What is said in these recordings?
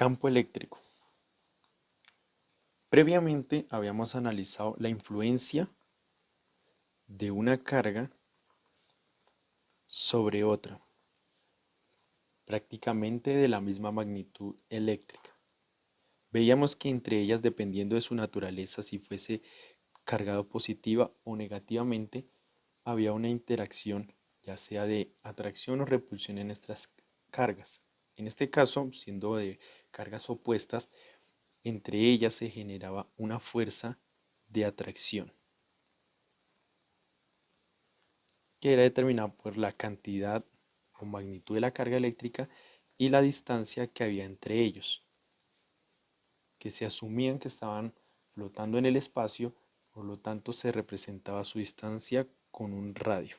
Campo eléctrico. Previamente habíamos analizado la influencia de una carga sobre otra, prácticamente de la misma magnitud eléctrica. Veíamos que entre ellas, dependiendo de su naturaleza, si fuese cargado positiva o negativamente, había una interacción, ya sea de atracción o repulsión en estas cargas. En este caso, siendo de cargas opuestas, entre ellas se generaba una fuerza de atracción, que era determinada por la cantidad o magnitud de la carga eléctrica y la distancia que había entre ellos, que se asumían que estaban flotando en el espacio, por lo tanto se representaba su distancia con un radio.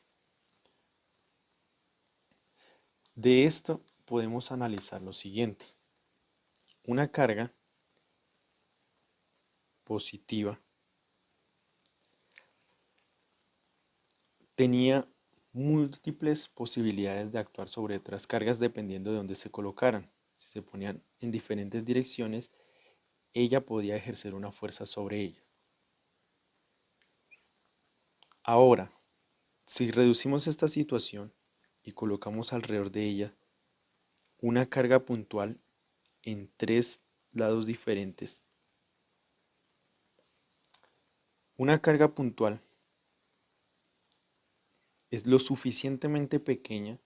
De esto podemos analizar lo siguiente. Una carga positiva tenía múltiples posibilidades de actuar sobre otras cargas dependiendo de dónde se colocaran. Si se ponían en diferentes direcciones, ella podía ejercer una fuerza sobre ella. Ahora, si reducimos esta situación y colocamos alrededor de ella una carga puntual en tres lados diferentes, una carga puntual es lo suficientemente pequeña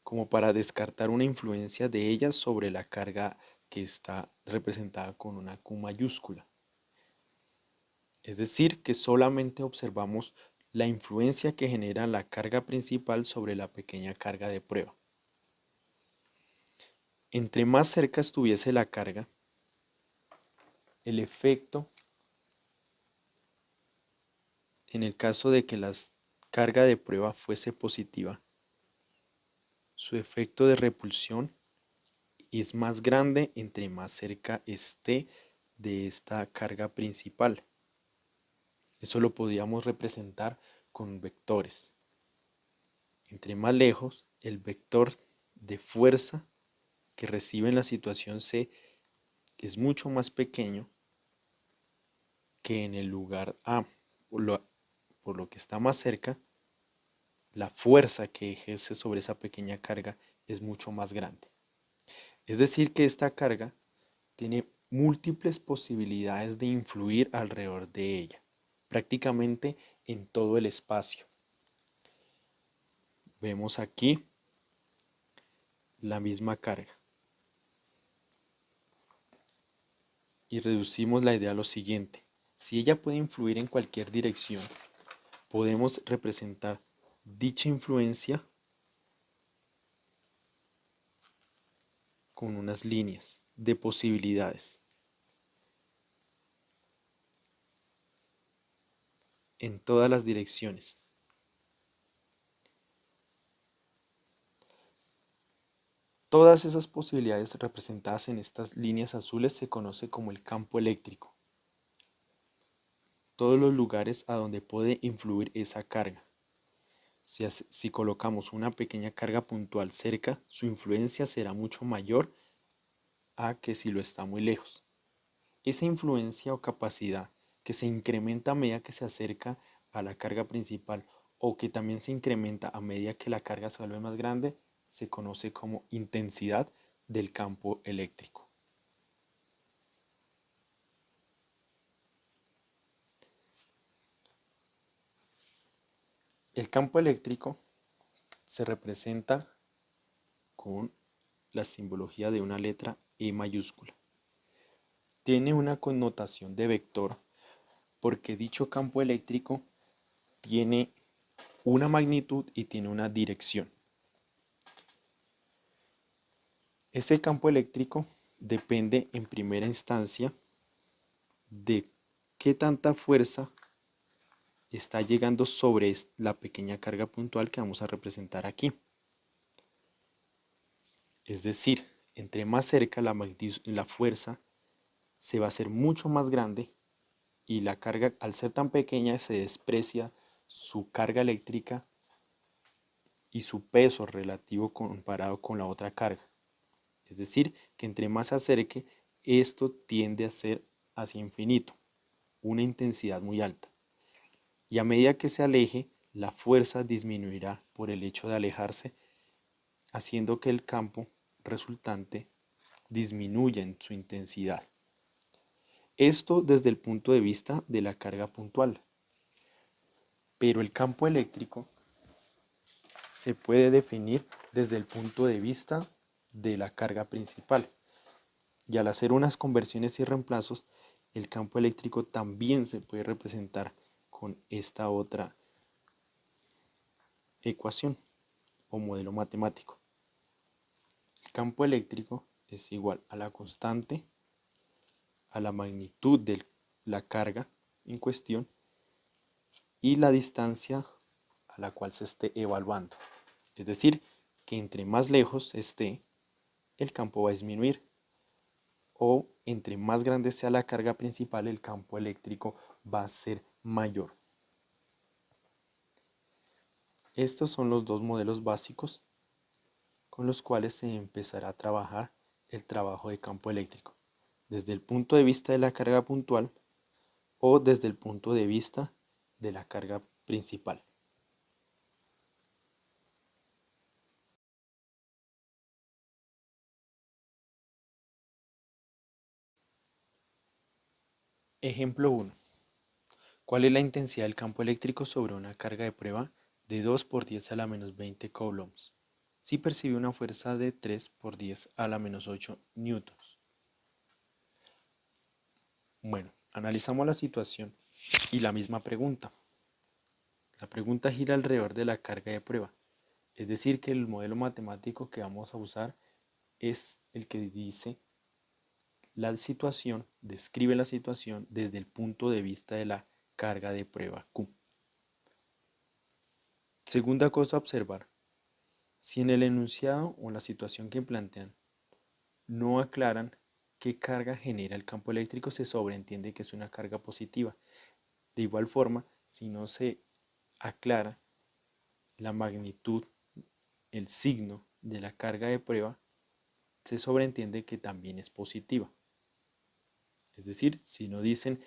como para descartar una influencia de ella sobre la carga que está representada con una Q mayúscula. Es decir, que solamente observamos la influencia que genera la carga principal sobre la pequeña carga de prueba. Entre más cerca estuviese la carga, el efecto, en el caso de que la carga de prueba fuese positiva, su efecto de repulsión es más grande entre más cerca esté de esta carga principal. Eso lo podíamos representar con vectores. Entre más lejos, el vector de fuerza que recibe en la situación C es mucho más pequeño que en el lugar A. Por lo que está más cerca, la fuerza que ejerce sobre esa pequeña carga es mucho más grande. Es decir, que esta carga tiene múltiples posibilidades de influir alrededor de ella, prácticamente en todo el espacio. Vemos aquí la misma carga. Y reducimos la idea a lo siguiente. Si ella puede influir en cualquier dirección, podemos representar dicha influencia con unas líneas de posibilidades en todas las direcciones. Todas esas posibilidades representadas en estas líneas azules se conoce como el campo eléctrico. Todos los lugares a donde puede influir esa carga. Si colocamos una pequeña carga puntual cerca, su influencia será mucho mayor a que si lo está muy lejos. Esa influencia o capacidad que se incrementa a medida que se acerca a la carga principal o que también se incrementa a medida que la carga se vuelve más grande, se conoce como intensidad del campo eléctrico. El campo eléctrico se representa con la simbología de una letra E mayúscula. Tiene una connotación de vector porque dicho campo eléctrico tiene una magnitud y tiene una dirección. Ese campo eléctrico depende en primera instancia de qué tanta fuerza está llegando sobre la pequeña carga puntual que vamos a representar aquí. Es decir, entre más cerca la fuerza se va a hacer mucho más grande y la carga, al ser tan pequeña, se desprecia su carga eléctrica y su peso relativo comparado con la otra carga. Es decir, que entre más se acerque, esto tiende a ser hacia infinito, una intensidad muy alta. Y a medida que se aleje, la fuerza disminuirá por el hecho de alejarse, haciendo que el campo resultante disminuya en su intensidad. Esto desde el punto de vista de la carga puntual. Pero el campo eléctrico se puede definir desde el punto de vista de la carga principal. Y al hacer unas conversiones y reemplazos, el campo eléctrico también se puede representar con esta otra ecuación o modelo matemático. El campo eléctrico es igual a la constante, a la magnitud de la carga en cuestión y la distancia a la cual se esté evaluando. Es decir, que entre más lejos esté, el campo va a disminuir. O entre más grande sea la carga principal, el campo eléctrico va a ser mayor. Estos son los dos modelos básicos con los cuales se empezará a trabajar el trabajo de campo eléctrico, desde el punto de vista de la carga puntual o desde el punto de vista de la carga principal. Ejemplo 1. ¿Cuál es la intensidad del campo eléctrico sobre una carga de prueba de 2 por 10 a la menos 20 coulombs? Si percibe una fuerza de 3 por 10 a la menos 8 newtons. Bueno, analizamos la situación y la misma pregunta. La pregunta gira alrededor de la carga de prueba, es decir, que el modelo matemático que vamos a usar es el que dice la situación, describe la situación desde el punto de vista de la carga de prueba Q. Segunda cosa a observar, si en el enunciado o en la situación que plantean no aclaran qué carga genera el campo eléctrico, se sobreentiende que es una carga positiva. De igual forma, si no se aclara la magnitud, el signo de la carga de prueba, se sobreentiende que también es positiva. Es decir, si no dicen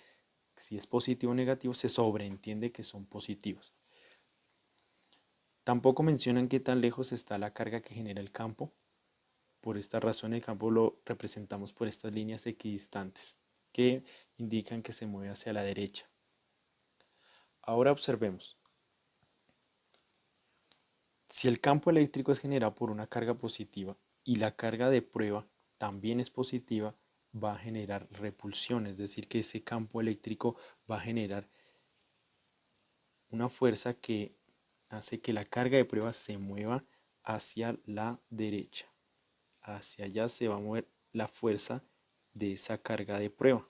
si es positivo o negativo, se sobreentiende que son positivos. Tampoco mencionan qué tan lejos está la carga que genera el campo. Por esta razón el campo lo representamos por estas líneas equidistantes que indican que se mueve hacia la derecha. Ahora observemos. Si el campo eléctrico es generado por una carga positiva y la carga de prueba también es positiva, va a generar repulsión, es decir, que ese campo eléctrico va a generar una fuerza que hace que la carga de prueba se mueva hacia la derecha. Hacia allá se va a mover la fuerza de esa carga de prueba.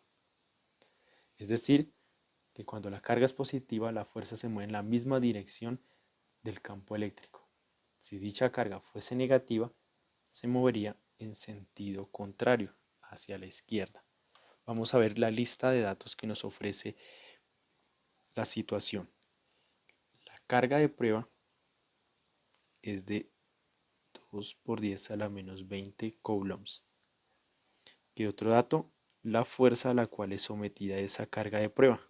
Es decir, que cuando la carga es positiva, la fuerza se mueve en la misma dirección del campo eléctrico. Si dicha carga fuese negativa, se movería en sentido contrario, hacia la izquierda. Vamos a ver la lista de datos que nos ofrece la situación. La carga de prueba es de 2 por 10 a la menos 20 coulombs. ¿Qué otro dato? La fuerza a la cual es sometida esa carga de prueba.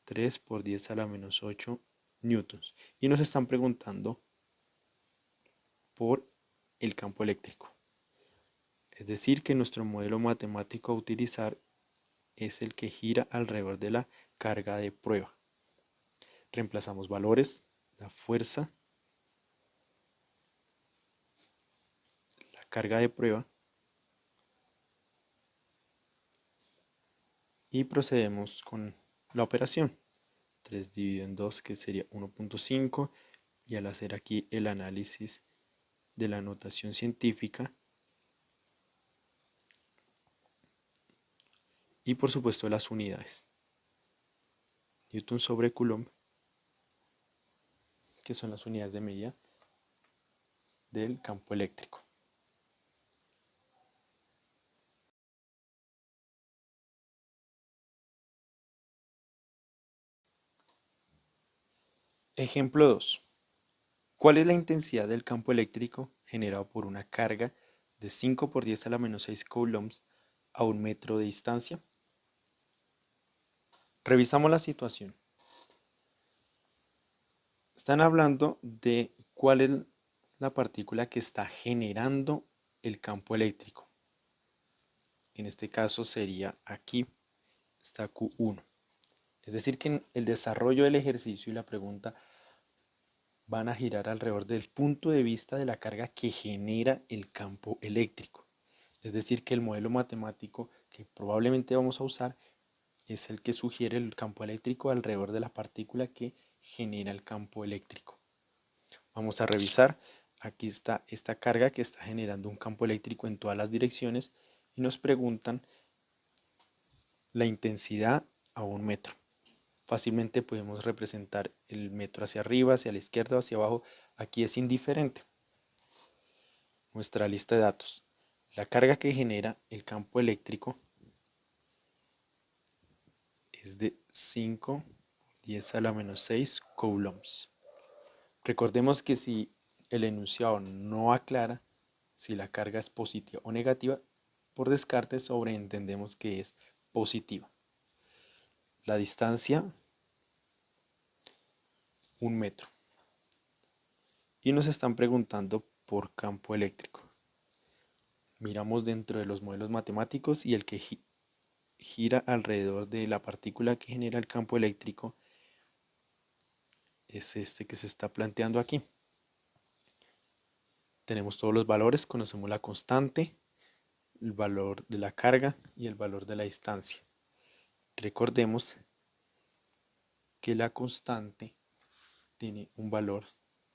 3 por 10 a la menos 8 newtons. Y nos están preguntando por el campo eléctrico. Es decir, que nuestro modelo matemático a utilizar es el que gira alrededor de la carga de prueba. Reemplazamos valores, la fuerza, la carga de prueba y procedemos con la operación. 3 dividido en 2 que sería 1.5 y al hacer aquí el análisis de la notación científica y por supuesto las unidades. Newton sobre Coulomb, que son las unidades de medida del campo eléctrico. Ejemplo 2. ¿Cuál es la intensidad del campo eléctrico generado por una carga de 5 por 10 a la menos 6 coulombs a 1 metro de distancia. Revisamos la situación. Están hablando de cuál es la partícula que está generando el campo eléctrico. En este caso sería aquí, está Q1. Es decir, que en el desarrollo del ejercicio y la pregunta van a girar alrededor del punto de vista de la carga que genera el campo eléctrico. Es decir, que el modelo matemático que probablemente vamos a usar es el que sugiere el campo eléctrico alrededor de la partícula que genera el campo eléctrico. Vamos a revisar. Aquí está esta carga que está generando un campo eléctrico en todas las direcciones y nos preguntan la intensidad a 1 metro. Fácilmente podemos representar el metro hacia arriba, hacia la izquierda o hacia abajo. Aquí es indiferente. Nuestra lista de datos. La carga que genera el campo eléctrico es de 5 por 10 a la menos 6 coulombs. Recordemos que si el enunciado no aclara si la carga es positiva o negativa, por descarte sobreentendemos que es positiva. La distancia, 1 metro. Y nos están preguntando por campo eléctrico. Miramos dentro de los modelos matemáticos y el que gira alrededor de la partícula que genera el campo eléctrico es este que se está planteando aquí. Tenemos todos los valores, conocemos la constante, el valor de la carga y el valor de la distancia. Recordemos que la constante tiene un valor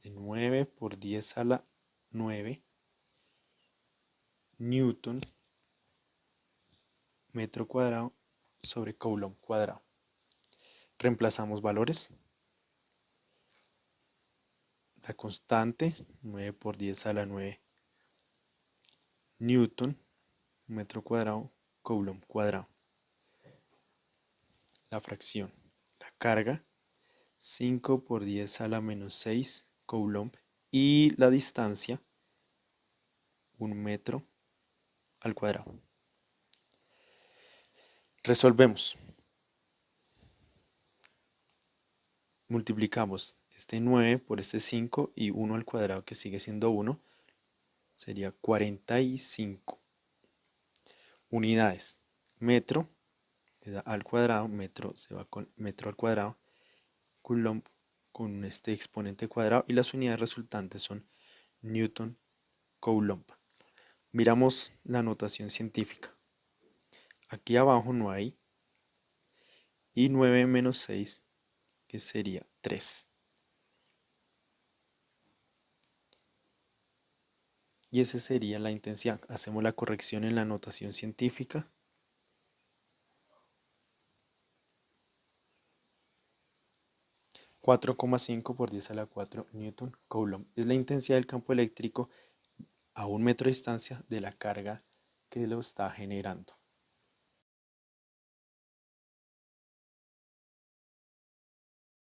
de 9 por 10 a la 9 newton metro cuadrado sobre coulomb cuadrado. Reemplazamos valores. La constante, 9 por 10 a la 9 newton metro cuadrado coulomb cuadrado. La fracción, la carga, 5 por 10 a la menos 6 coulomb y la distancia, 1 metro al cuadrado. Resolvemos. Multiplicamos este 9 por este 5 y 1 al cuadrado que sigue siendo 1 sería 45. Unidades. Metro al cuadrado, metro se va con metro al cuadrado, coulomb con este exponente cuadrado y las unidades resultantes son newton coulomb. Miramos la notación científica. Aquí abajo no hay y 9 menos 6 que sería 3. Y esa sería la intensidad. Hacemos la corrección en la notación científica. (4,5 por 10 a la 4 newton coulomb es la intensidad del campo eléctrico a 1 metro de distancia de la carga que lo está generando.